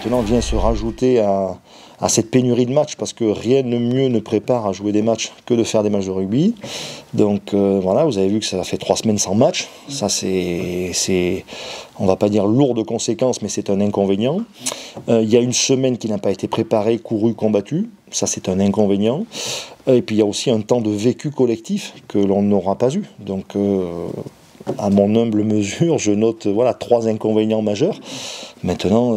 Maintenant, on vient se rajouter à cette pénurie de matchs parce que rien de mieux ne prépare à jouer des matchs que de faire des matchs de rugby. Donc voilà, vous avez vu que ça fait 3 semaines sans match. Ça, c'est, on va pas dire lourd de conséquences, mais c'est un inconvénient. Il y a une semaine qui n'a pas été préparée, courue, combattue. Ça, c'est un inconvénient. Et puis, il y a aussi un temps de vécu collectif que l'on n'aura pas eu. Donc, à mon humble mesure, je note 3 inconvénients majeurs. Maintenant,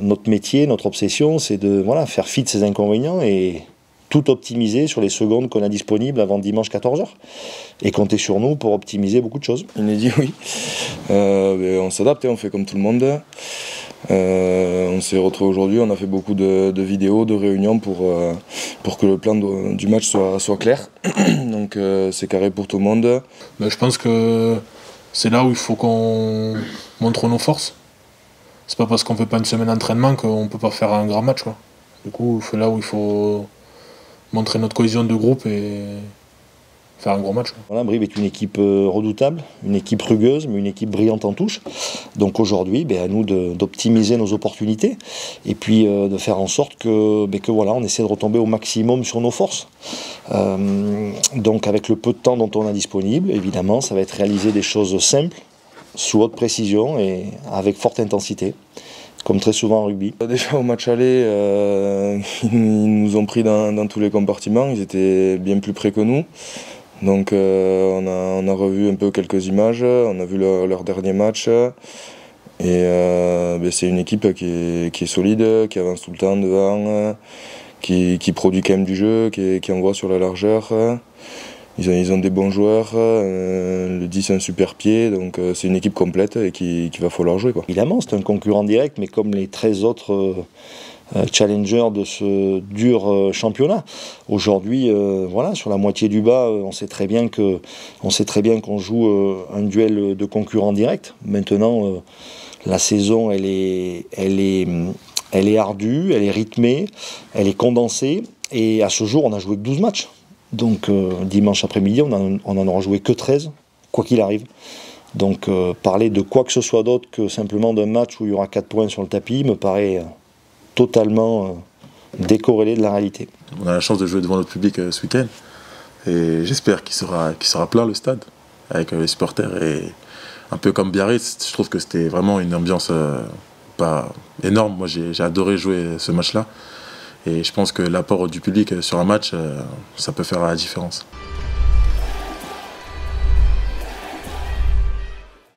notre métier, notre obsession, c'est de faire fi de ces inconvénients et tout optimiser sur les secondes qu'on a disponibles avant dimanche 14h. Et compter sur nous pour optimiser beaucoup de choses. Inédit, oui. On s'adapte et on fait comme tout le monde. On s'est retrouvés aujourd'hui, on a fait beaucoup de vidéos, de réunions pour que le plan du match soit clair. Donc c'est carré pour tout le monde. Je pense que c'est là où il faut qu'on montre nos forces. C'est pas parce qu'on fait pas une semaine d'entraînement qu'on peut pas faire un grand match, quoi. Du coup, c'est là où il faut montrer notre cohésion de groupe et faire un gros match. Voilà, Brive est une équipe redoutable, une équipe rugueuse, mais une équipe brillante en touche. Donc aujourd'hui, à nous d'optimiser nos opportunités et puis de faire en sorte que on essaie de retomber au maximum sur nos forces. Donc avec le peu de temps dont on a disponible, évidemment, ça va être réaliser des choses simples, sous haute précision et avec forte intensité, comme très souvent en rugby. Déjà au match aller, ils nous ont pris dans tous les compartiments, ils étaient bien plus près que nous. Donc on a revu un peu quelques images, on a vu leur dernier match. Et c'est une équipe qui est solide, qui avance tout le temps devant, qui produit quand même du jeu, qui envoie sur la largeur. Ils ont des bons joueurs, le 10 a un super pied, donc c'est une équipe complète et qu'il va falloir jouer, quoi. Évidemment, c'est un concurrent direct, mais comme les 13 autres challengers de ce dur championnat. Aujourd'hui, sur la moitié du bas, on sait très bien qu'on joue un duel de concurrents directs. Maintenant, la saison, elle est ardue, elle est rythmée, elle est condensée, et à ce jour, on a joué que 12 matchs. Donc dimanche après-midi, on en aura joué que 13, quoi qu'il arrive. Donc parler de quoi que ce soit d'autre que simplement d'un match où il y aura 4 points sur le tapis me paraît totalement décorrélé de la réalité. On a la chance de jouer devant notre public ce week-end et j'espère qu'il sera plein le stade avec les supporters. Et un peu comme Biarritz, je trouve que c'était vraiment une ambiance pas énorme. Moi j'ai adoré jouer ce match-là. Et je pense que l'apport du public sur un match, ça peut faire la différence.